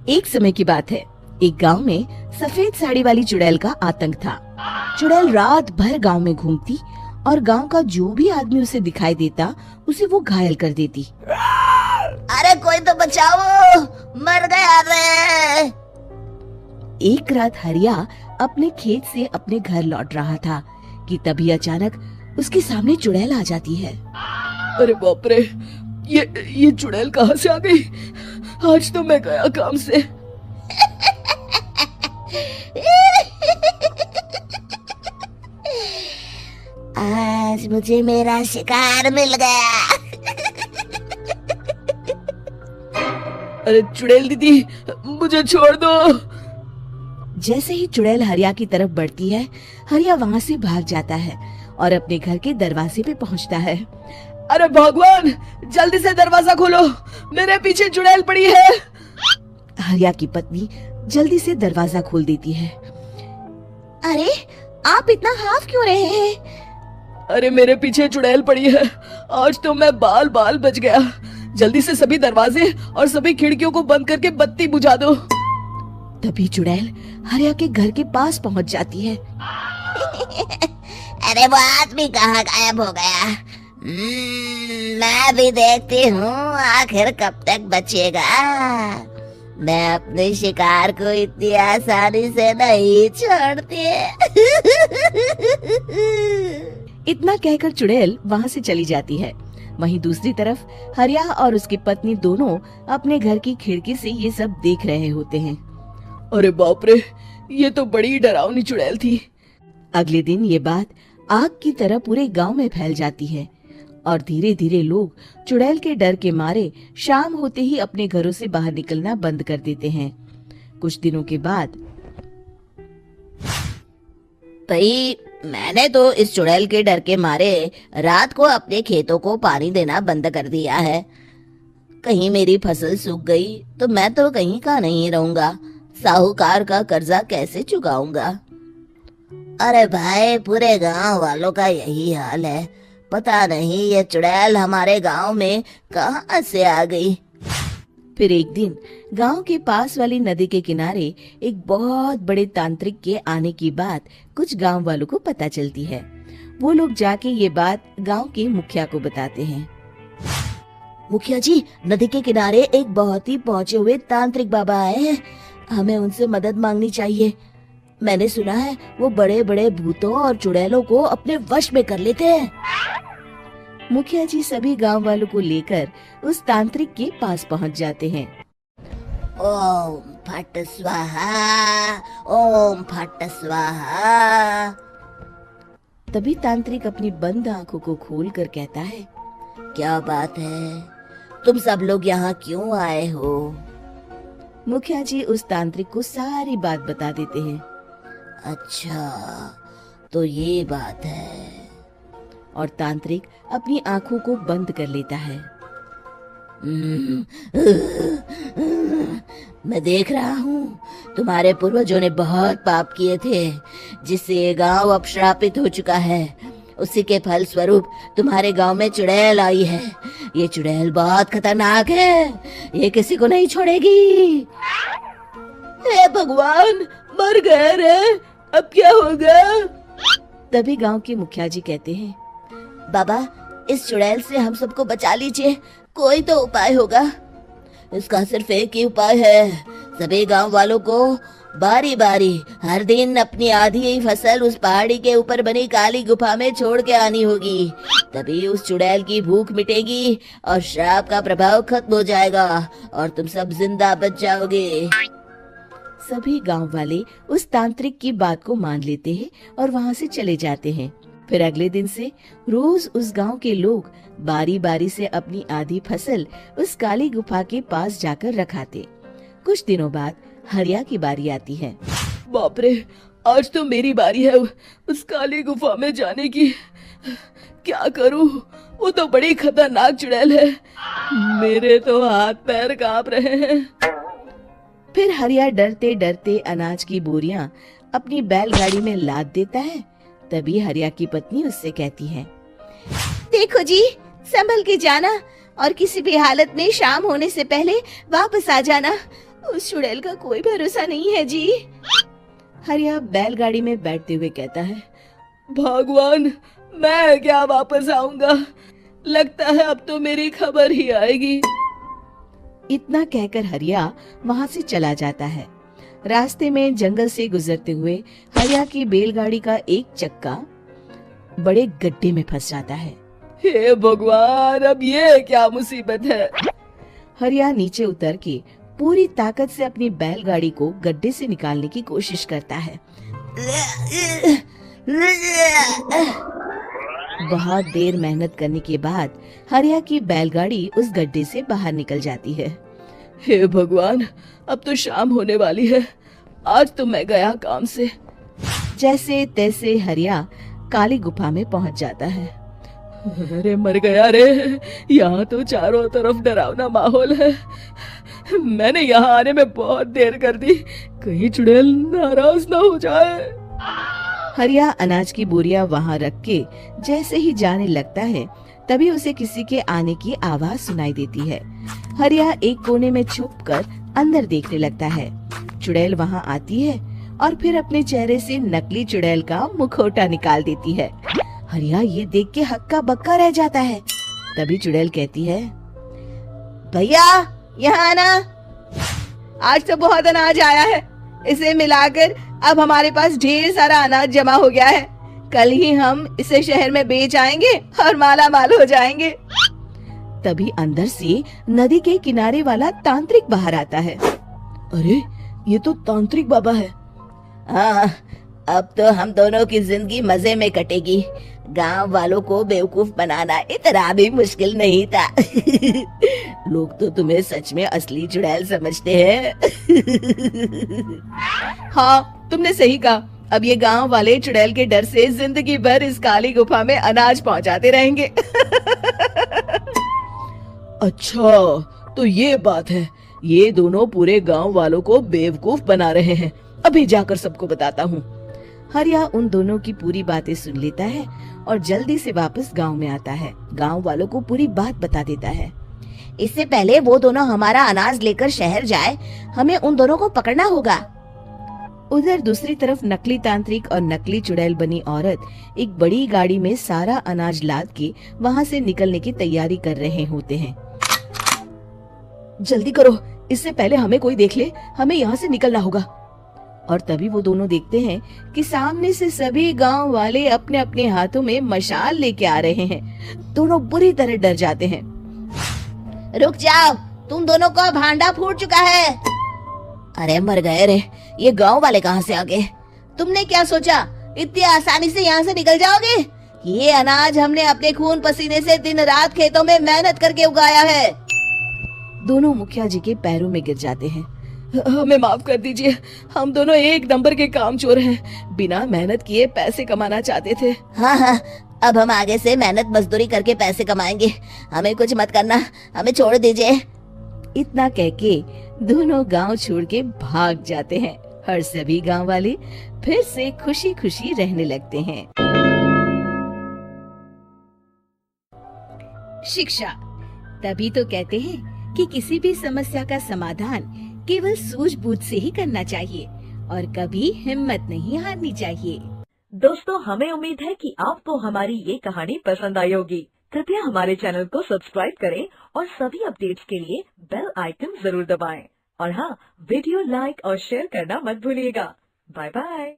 एक समय की बात है। एक गांव में सफेद साड़ी वाली चुड़ैल का आतंक था। चुड़ैल रात भर गांव में घूमती और गांव का जो भी आदमी उसे दिखाई देता उसे वो घायल कर देती। अरे कोई तो बचाओ, मर गया रे। एक रात हरिया अपने खेत से अपने घर लौट रहा था कि तभी अचानक उसके सामने चुड़ैल आ जाती है। अरे बाप रे, ये चुड़ैल कहाँ से आ गई? आज तो मैं गया काम से। आज मुझे मेरा शिकार मिल गया। अरे चुड़ैल दीदी, मुझे छोड़ दो। जैसे ही चुड़ैल हरिया की तरफ बढ़ती है, हरिया वहाँ से भाग जाता है और अपने घर के दरवाजे पे पहुँचता है। अरे भगवान, जल्दी से दरवाजा खोलो, मेरे पीछे चुड़ैल पड़ी है। हरिया की पत्नी जल्दी से दरवाजा खोल देती है। अरे आप इतना हाफ क्यों रहे हैं? अरे मेरे पीछे चुड़ैल पड़ी है, आज तो मैं बाल बाल बच गया। जल्दी से सभी दरवाजे और सभी खिड़कियों को बंद करके बत्ती बुझा दो। तभी चुड़ैल हरिया के घर के पास पहुंच जाती है। अरे वो आदमी कहाँ गायब हो गया? मैं भी देखती हूँ आखिर कब तक बचेगा। मैं अपने शिकार को इतनी आसानी से नहीं छोड़ती। इतना कहकर चुड़ैल वहाँ से चली जाती है। वहीं दूसरी तरफ हरिया और उसकी पत्नी दोनों अपने घर की खिड़की से ये सब देख रहे होते हैं। अरे बाप रे, ये तो बड़ी डरावनी चुड़ैल थी। अगले दिन ये बात आग की तरह पूरे गांव में फैल जाती है और धीरे धीरे लोग चुड़ैल के डर के मारे शाम होते ही अपने घरों से बाहर निकलना बंद कर देते हैं। कुछ दिनों के बाद भाई, मैंने तो इस चुड़ैल के डर के मारे रात को अपने खेतों को पानी देना बंद कर दिया है। कहीं मेरी फसल सूख गई तो मैं तो कहीं का नहीं रहूंगा। साहूकार का कर्जा कैसे चुकाऊंगा? अरे भाई, पूरे गांव वालों का यही हाल है। पता नहीं ये चुड़ैल हमारे गांव में कहां से आ गई। फिर एक दिन गांव के पास वाली नदी के किनारे एक बहुत बड़े तांत्रिक के आने की बात कुछ गांव वालों को पता चलती है। वो लोग जाके ये बात गांव के मुखिया को बताते हैं। मुखिया जी, नदी के किनारे एक बहुत ही पहुंचे हुए तांत्रिक बाबा आए हैं। हमें उनसे मदद मांगनी चाहिए। मैंने सुना है वो बड़े बड़े भूतों और चुड़ैलों को अपने वश में कर लेते हैं। मुखिया जी सभी गांव वालों को लेकर उस तांत्रिक के पास पहुंच जाते हैं। ओम फट स्वाहा, ओम फट स्वाहा। तभी तांत्रिक अपनी बंद आंखों को खोलकर कहता है, क्या बात है? तुम सब लोग यहाँ क्यों आए हो? मुखिया जी उस तांत्रिक को सारी बात बता देते हैं। अच्छा, तो ये बात है। और तांत्रिक अपनी आंखों को बंद कर लेता है। मैं देख रहा हूँ तुम्हारे पूर्वजों ने बहुत पाप किए थे, जिससे ये गांव अब श्रापित हो चुका है। उसी के फल स्वरूप तुम्हारे गांव में चुड़ैल आई है। ये चुड़ैल बहुत खतरनाक है, ये किसी को नहीं छोड़ेगी। हे भगवान, मर गए रे, अब क्या होगा? तभी गांव के मुखिया जी कहते हैं, बाबा, इस चुड़ैल से हम सबको बचा लीजिए। कोई तो उपाय होगा। इसका सिर्फ एक ही उपाय है। सभी गांव वालों को बारी बारी हर दिन अपनी आधी फसल उस पहाड़ी के ऊपर बनी काली गुफा में छोड़ के आनी होगी। तभी उस चुड़ैल की भूख मिटेगी और श्राप का प्रभाव खत्म हो जाएगा और तुम सब जिंदा बच जाओगे। सभी गांव वाले उस तांत्रिक की बात को मान लेते हैं और वहां से चले जाते हैं। फिर अगले दिन से रोज उस गांव के लोग बारी बारी से अपनी आधी फसल उस काली गुफा के पास जाकर रखाते। कुछ दिनों बाद हरिया की बारी आती है। बाप रे, आज तो मेरी बारी है उस काली गुफा में जाने की। क्या करूं? वो तो बड़ी खतरनाक चुड़ैल है। मेरे तो हाथ पैर कांप रहे हैं। फिर हरिया डरते डरते अनाज की बोरियां अपनी बैलगाड़ी में लाद देता है। तभी हरिया की पत्नी उससे कहती है, देखो जी, संभल के जाना और किसी भी हालत में शाम होने से पहले वापस आ जाना, उस चुड़ैल का कोई भरोसा नहीं है जी। हरिया बैलगाड़ी में बैठते हुए कहता है, भगवान, मैं क्या वापस आऊंगा? लगता है अब तो मेरी खबर ही आएगी। इतना कहकर हरिया वहां से चला जाता है। रास्ते में जंगल से गुजरते हुए हरिया की बैलगाड़ी का एक चक्का बड़े गड्ढे में फंस जाता है। हे भगवान, अब ये क्या मुसीबत है? हरिया नीचे उतर के पूरी ताकत से अपनी बैलगाड़ी को गड्ढे से निकालने की कोशिश करता है। बहुत देर मेहनत करने के बाद हरिया की बैलगाड़ी उस गड्ढे से बाहर निकल जाती है। हे भगवान, अब तो शाम होने वाली है। आज तो मैं गया काम से। जैसे तैसे हरिया काली गुफा में पहुंच जाता है। अरे मर गया रे, यहाँ तो चारों तरफ डरावना माहौल है। मैंने यहाँ आने में बहुत देर कर दी, कहीं चुड़ैल नाराज ना हो जाए। हरिया अनाज की बोरियां वहां रख के जैसे ही जाने लगता है, तभी उसे किसी के आने की आवाज सुनाई देती है। हरिया एक कोने में छुपकर अंदर देखने लगता है। चुड़ैल वहां आती है और फिर अपने चेहरे से नकली चुड़ैल का मुखौटा निकाल देती है। हरिया ये देख के हक्का बक्का रह जाता है। तभी चुड़ैल कहती है, भैया यहाँ आना। आज तो बहुत अनाज आया है, इसे मिलाकर अब हमारे पास ढेर सारा अनाज जमा हो गया है। कल ही हम इसे शहर में बेच आएंगे और माला माल हो जाएंगे। तभी अंदर से नदी के किनारे वाला तांत्रिक बाहर आता है। अरे, ये तो तांत्रिक बाबा है। हाँ, अब तो हम दोनों की जिंदगी मजे में कटेगी। गांव वालों को बेवकूफ बनाना इतना भी मुश्किल नहीं था। लोग तो तुम्हें सच में असली चुड़ैल समझते हैं। हाँ, तुमने सही कहा। अब ये गांव वाले चुड़ैल के डर से जिंदगी भर इस काली गुफा में अनाज पहुंचाते रहेंगे। अच्छा, तो ये बात है। ये दोनों पूरे गांव वालों को बेवकूफ बना रहे हैं। अभी जाकर सबको बताता हूँ। हरिया उन दोनों की पूरी बातें सुन लेता है और जल्दी से वापस गांव में आता है। गांव वालों को पूरी बात बता देता है। इससे पहले वो दोनों हमारा अनाज लेकर शहर जाए, हमें उन दोनों को पकड़ना होगा। उधर दूसरी तरफ नकली तांत्रिक और नकली चुड़ैल बनी औरत एक बड़ी गाड़ी में सारा अनाज लाद के वहां से निकलने की तैयारी कर रहे होते हैं। जल्दी करो, इससे पहले हमें कोई देख ले। हमें यहाँ से निकलना होगा। और तभी वो दोनों देखते हैं कि सामने से सभी गांव वाले अपने अपने हाथों में मशाल लेके आ रहे हैं। दोनों बुरी तरह डर जाते हैं। रुक जाओ, तुम दोनों का भांडा फूट चुका है। अरे मर गए रे, ये गांव वाले कहाँ से आ गए? तुमने क्या सोचा इतनी आसानी से यहाँ से निकल जाओगे? ये अनाज हमने अपने खून पसीने से दिन रात खेतों में मेहनत करके उगाया है। दोनों मुखिया जी के पैरों में गिर जाते हैं। हमें माफ कर दीजिए, हम दोनों एक नंबर के कामचोर हैं। बिना मेहनत किए पैसे कमाना चाहते थे। हाँ, अब हम आगे से मेहनत मजदूरी करके पैसे कमाएंगे। हमें कुछ मत करना, हमें छोड़ दीजिए। इतना कह के दोनों गांव छोड़ के भाग जाते हैं और सभी गांव वाले फिर से खुशी खुशी रहने लगते हैं। शिक्षा तभी तो कहते हैं कि किसी भी समस्या का समाधान केवल सूझबूझ से ही करना चाहिए और कभी हिम्मत नहीं हारनी चाहिए। दोस्तों, हमें उम्मीद है कि आपको हमारी ये कहानी पसंद आई होगी। कृपया हमारे चैनल को सब्सक्राइब करें और सभी अपडेट्स के लिए बेल आइकन जरूर दबाएं। और हाँ, वीडियो लाइक और शेयर करना मत भूलिएगा। Bye bye.